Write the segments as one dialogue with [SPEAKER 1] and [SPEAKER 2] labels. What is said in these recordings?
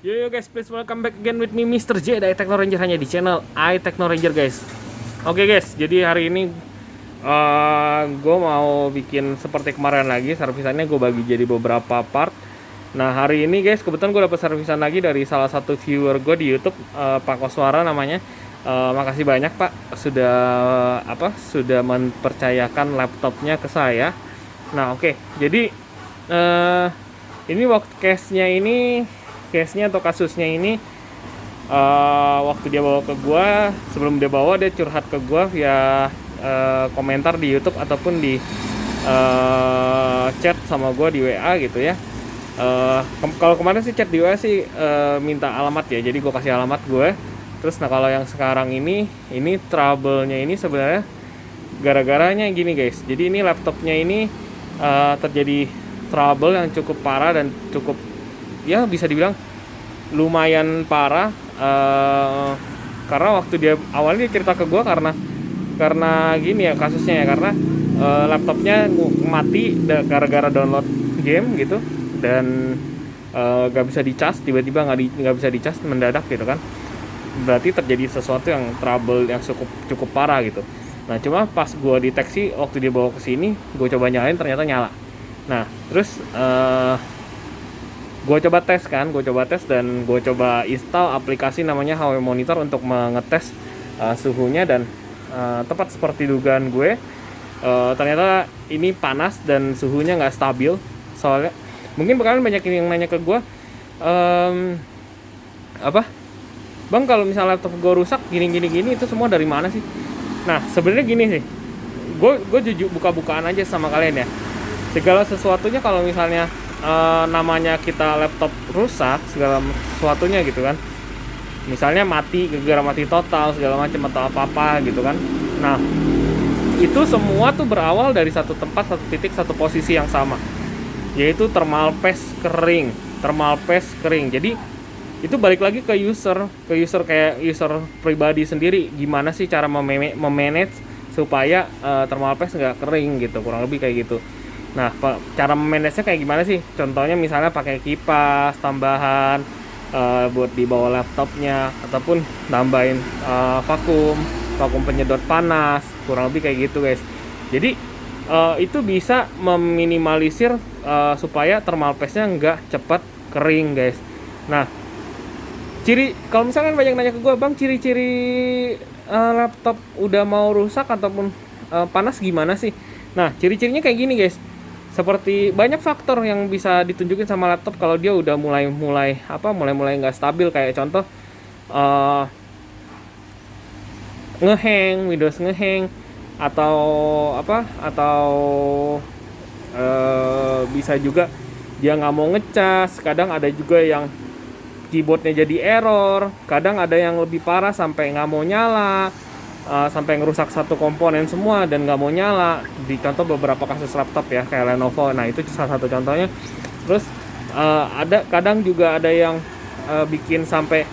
[SPEAKER 1] Yo guys, please welcome back again with me Mr. J dari Techno Ranger hanya di channel iTechno Ranger guys. Oke guys, jadi hari ini gue mau bikin seperti kemarin lagi. Servisannya gue bagi jadi beberapa part. Nah hari ini guys, kebetulan gue dapet servisan lagi dari salah satu viewer gue di YouTube, Pak Koswara namanya. Makasih banyak Pak sudah mempercayakan laptopnya ke saya. Nah oke, jadi ini waktu case-nya atau kasusnya ini waktu dia bawa ke gua, sebelum dia bawa dia curhat ke gua via komentar di YouTube ataupun di chat sama gua di WA gitu ya. Kalau kemarin sih chat di WA sih minta alamat ya, jadi gua kasih alamat gue. Terus nah kalau yang sekarang ini trouble-nya ini sebenarnya gara-garanya gini guys. Jadi ini laptopnya ini terjadi trouble yang cukup parah dan cukup ya bisa dibilang lumayan parah, karena waktu dia awalnya dia cerita ke gue karena gini ya kasusnya ya, karena laptopnya mati gara-gara download game gitu dan gak bisa dicas, tiba-tiba nggak bisa dicas mendadak gitu kan, berarti terjadi sesuatu yang trouble yang cukup parah gitu. Nah cuma pas gue deteksi waktu dia bawa ke sini, gue coba nyalain ternyata nyala. Nah terus gue coba tes dan gue coba install aplikasi namanya HW Monitor untuk mengetes suhunya dan tepat seperti dugaan gue, ternyata ini panas dan suhunya nggak stabil. Soalnya mungkin kalian banyak yang nanya ke gue, bang kalau misalnya laptop gue rusak gini itu semua dari mana sih? Nah sebenarnya gini sih, gue jujur buka-bukaan aja sama kalian ya. Segala sesuatunya kalau misalnya namanya kita laptop rusak segala sesuatunya gitu kan, misalnya mati gara-gara mati total segala macam atau apa gitu kan. Nah itu semua tuh berawal dari satu tempat, satu titik, satu posisi yang sama, yaitu thermal paste kering. Jadi itu balik lagi ke user kayak user pribadi sendiri, gimana sih cara memanage supaya thermal paste nggak kering gitu, kurang lebih kayak gitu. Nah, cara memanage-nya kayak gimana sih? Contohnya misalnya pakai kipas tambahan buat di bawah laptopnya, ataupun tambahin vakum penyedot panas, kurang lebih kayak gitu guys. Jadi itu bisa meminimalisir supaya thermal paste-nya nggak cepat kering guys. Nah, kalau misalkan banyak nanya ke gue, bang ciri-ciri laptop udah mau rusak ataupun panas gimana sih? Nah, ciri-cirinya kayak gini guys. Seperti banyak faktor yang bisa ditunjukin sama laptop kalau dia udah mulai nggak stabil, kayak contoh Windows ngehang atau bisa juga dia nggak mau ngecas. Kadang ada juga yang keyboardnya jadi error, kadang ada yang lebih parah sampai nggak mau nyala, sampai ngerusak satu komponen semua dan nggak mau nyala. Di contoh beberapa kasus laptop ya kayak Lenovo, nah itu salah satu contohnya. Terus kadang juga ada yang bikin sampai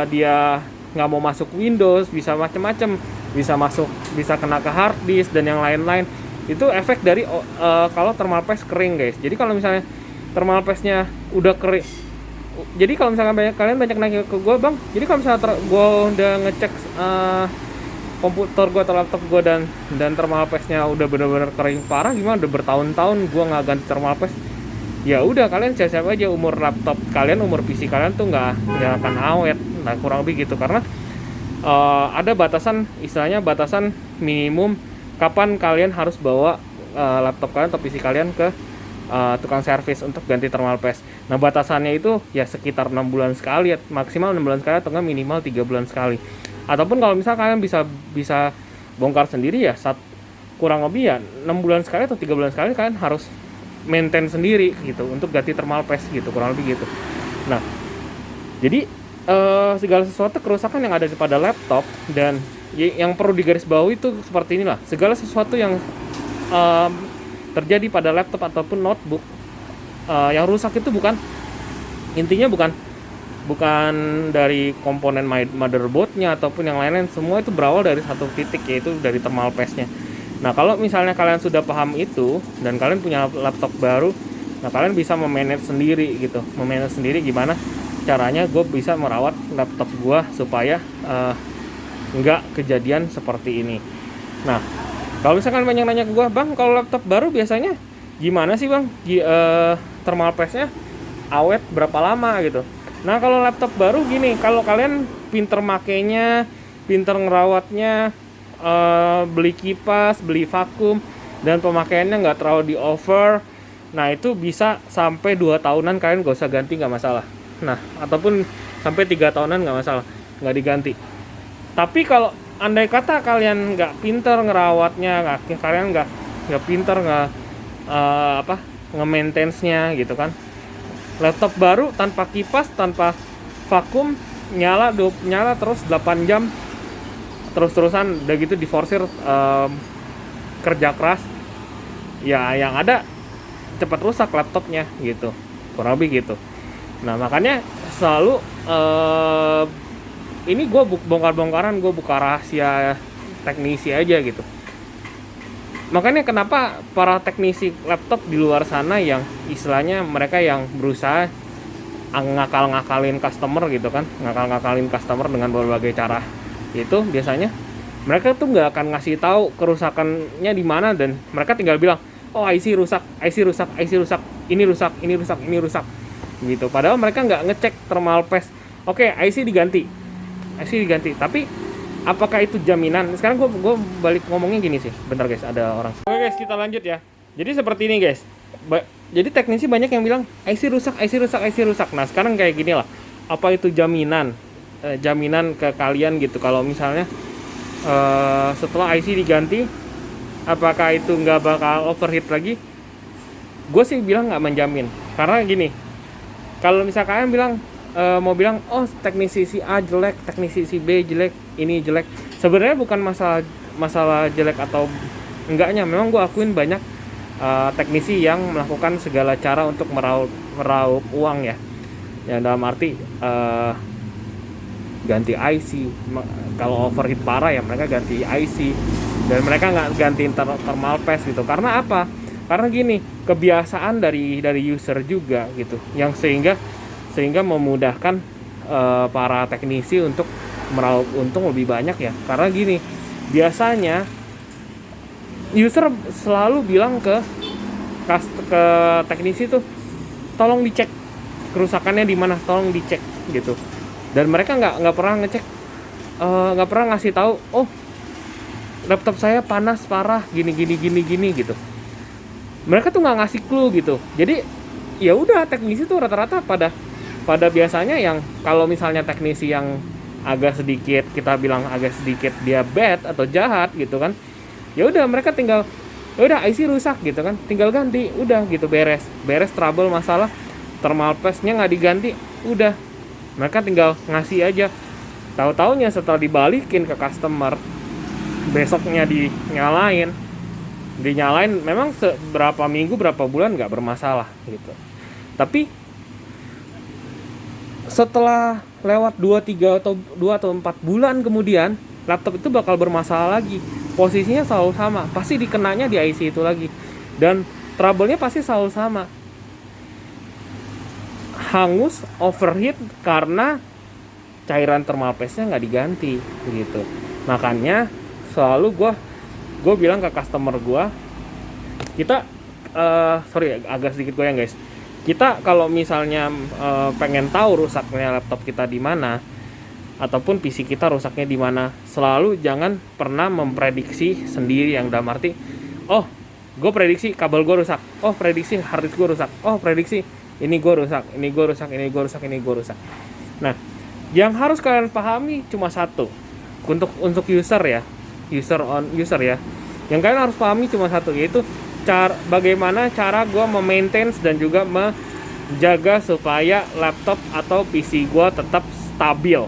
[SPEAKER 1] dia nggak mau masuk Windows, bisa macem-macem, bisa kena ke hard disk dan yang lain-lain. Itu efek dari kalau thermal paste kering guys. Jadi kalau misalnya thermal paste-nya udah kering, jadi kalau misalkan kalian banyak nanya ke gue, bang jadi kalau misalnya gue udah ngecek komputer gue atau laptop gue dan thermal paste-nya udah benar-benar kering parah, gimana, udah bertahun-tahun gue nggak ganti thermal paste, ya udah kalian siap-siap aja umur laptop kalian, umur PC kalian tuh nggak akan awet. Nah kurang lebih gitu, karena ada batasan, istilahnya batasan minimum kapan kalian harus bawa laptop kalian atau PC kalian ke tukang servis untuk ganti thermal paste. Nah batasannya itu ya sekitar 6 bulan sekali, maksimal 6 bulan sekali, atau enggak minimal 3 bulan sekali. Ataupun kalau misal kalian bisa bongkar sendiri ya kurang lebih ya 6 bulan sekali atau 3 bulan sekali kalian harus maintain sendiri gitu untuk ganti thermal paste gitu, kurang lebih gitu. Nah jadi segala sesuatu kerusakan yang ada pada laptop, dan yang perlu digarisbawahi itu seperti inilah, segala sesuatu yang terjadi pada laptop ataupun notebook yang rusak itu intinya bukan dari komponen motherboardnya ataupun yang lain-lain, semua itu berawal dari satu titik, yaitu dari thermal paste-nya. Nah kalau misalnya kalian sudah paham itu dan kalian punya laptop baru, nah kalian bisa memanage sendiri gitu, gimana caranya gue bisa merawat laptop gue supaya nggak kejadian seperti ini. Nah, kalau misalkan banyak nanya ke gue, bang, kalau laptop baru biasanya gimana sih bang? Thermal paste-nya awet berapa lama gitu? Nah, kalau laptop baru gini, kalau kalian pinter makainya, pinter ngerawatnya, beli kipas, beli vakum, dan pemakaiannya nggak terlalu di over, nah itu bisa sampai 2 tahunan kalian gak usah ganti, nggak masalah. Nah, ataupun sampai 3 tahunan nggak masalah, nggak diganti. Tapi kalau andai kata kalian nggak pinter ngerawatnya, kalian nggak pinter nge-maintenance-nya gitu kan, laptop baru tanpa kipas, tanpa vakum, nyala terus 8 jam terus-terusan, udah gitu diforsir kerja keras, ya yang ada cepat rusak laptopnya gitu, kurang lebih gitu. Nah, makanya selalu ini gue bongkar-bongkaran, gue buka rahasia teknisi aja gitu. Makanya kenapa para teknisi laptop di luar sana yang istilahnya mereka yang berusaha ngakal-ngakalin customer gitu kan, ngakal-ngakalin customer dengan berbagai cara, itu biasanya mereka tuh nggak akan ngasih tahu kerusakannya di mana, dan mereka tinggal bilang, oh IC rusak, ini rusak gitu. Padahal mereka nggak ngecek thermal paste. Oke, IC diganti, tapi apakah itu jaminan? Sekarang gue balik ngomongnya gini sih, bentar guys, ada orang. Oke guys, kita lanjut ya. Jadi seperti ini guys, jadi teknisi banyak yang bilang IC rusak. Nah, sekarang kayak gini lah, apa itu jaminan ke kalian gitu, kalau misalnya setelah IC diganti, apakah itu nggak bakal overheat lagi? Gue sih bilang nggak menjamin, karena gini, kalau misalnya kalian bilang mau bilang, oh teknisi si A jelek, teknisi si B jelek, ini jelek, sebenarnya bukan masalah jelek atau enggaknya. Memang gue akuin banyak teknisi yang melakukan segala cara untuk meraup uang ya, yang dalam arti ganti IC. Kalau overheat parah ya mereka ganti IC, dan mereka nggak gantiin thermal paste gitu. Karena apa? Karena gini, kebiasaan dari user juga gitu, yang sehingga memudahkan para teknisi untuk meraup untung lebih banyak ya. Karena gini, biasanya user selalu bilang ke teknisi tuh, tolong dicek kerusakannya di mana, tolong dicek gitu. Dan mereka nggak pernah ngecek, nggak pernah ngasih tahu, oh laptop saya panas parah gini gitu. Mereka tuh nggak ngasih clue gitu. Jadi ya udah, teknisi tuh rata-rata pada biasanya, yang kalau misalnya teknisi yang agak sedikit, kita bilang agak sedikit dia bad atau jahat gitu kan, ya udah mereka tinggal, ya udah IC rusak gitu kan, tinggal ganti, udah gitu, beres trouble masalah thermal paste-nya nggak diganti, udah mereka tinggal ngasih aja. Tahu-taunya setelah dibalikin ke customer, besoknya dinyalain, memang berapa minggu berapa bulan nggak bermasalah gitu. Tapi setelah lewat 2 atau 4 bulan kemudian, laptop itu bakal bermasalah lagi. Posisinya selalu sama, pasti dikenanya di IC itu lagi, dan trouble-nya pasti selalu sama, hangus, overheat karena cairan thermal paste-nya nggak diganti gitu. Makanya selalu gue bilang ke customer gue, kita sorry agak sedikit goyang guys, kita kalau misalnya pengen tahu rusaknya laptop kita di mana, ataupun PC kita rusaknya di mana, selalu jangan pernah memprediksi sendiri, yang dalam arti, oh gue prediksi kabel gue rusak, oh prediksi hard disk gue rusak, oh prediksi ini gue rusak. Nah, yang harus kalian pahami cuma satu, untuk user ya, user ya, yang kalian harus pahami cuma satu, yaitu bagaimana cara gue memaintain dan juga menjaga supaya laptop atau PC gue tetap stabil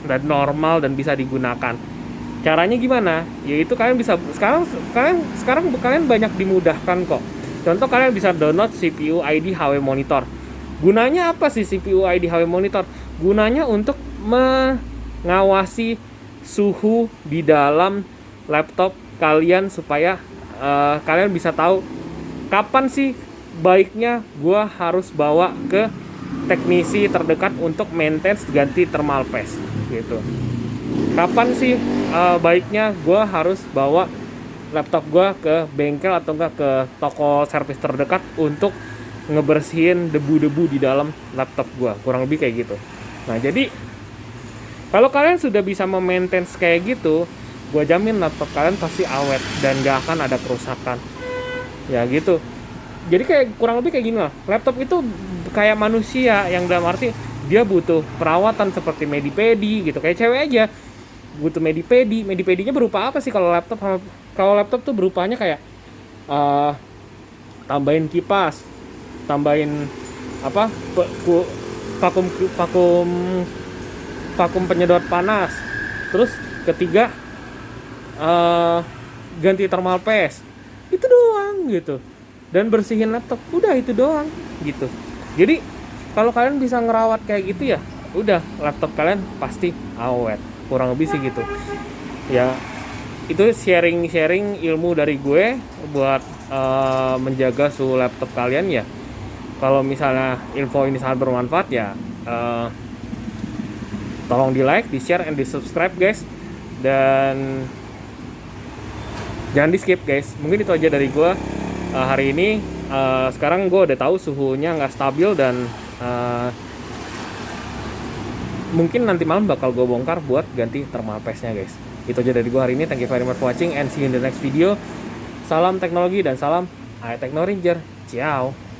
[SPEAKER 1] dan normal dan bisa digunakan. Caranya gimana? Yaitu kalian bisa sekarang kalian banyak dimudahkan kok. Contoh, kalian bisa download CPU ID HW Monitor. Gunanya apa sih CPU ID HW Monitor? Gunanya untuk mengawasi suhu di dalam laptop kalian, supaya kalian bisa tahu kapan sih baiknya gua harus bawa ke teknisi terdekat untuk maintenance ganti thermal paste gitu. Kapan sih baiknya gue harus bawa laptop gue ke bengkel atau enggak ke toko servis terdekat untuk ngebersihin debu-debu di dalam laptop gue, kurang lebih kayak gitu. Nah jadi kalau kalian sudah bisa memaintain kayak gitu, gue jamin laptop kalian pasti awet dan gak akan ada kerusakan. Ya gitu. Jadi kayak kurang lebih kayak gini lah. Laptop itu kayak manusia yang dalam arti dia butuh perawatan seperti medipedi gitu. Kayak cewek aja butuh medipedi. Medipedinya berupa apa sih kalau laptop? Kalau laptop tuh berupanya kayak tambahin kipas, tambahin apa? Vakum vakum vakum penyedot panas. Terus ketiga ganti thermal paste. Itu doang gitu. Dan bersihin laptop, udah itu doang gitu. Jadi kalau kalian bisa ngerawat kayak gitu ya, udah laptop kalian pasti awet. Kurang lebih sih gitu. Ya itu sharing ilmu dari gue buat menjaga suhu laptop kalian ya. Kalau misalnya info ini sangat bermanfaat ya, tolong di like, di share, and di subscribe guys. Dan jangan di skip guys. Mungkin itu aja dari gue hari ini. Sekarang gue udah tahu suhunya nggak stabil dan mungkin nanti malam bakal gue bongkar buat ganti thermal paste-nya guys. Itu aja dari gue hari ini. Thank you very much for watching and see you in the next video. Salam teknologi dan salam Tekno Ranger. Ciao.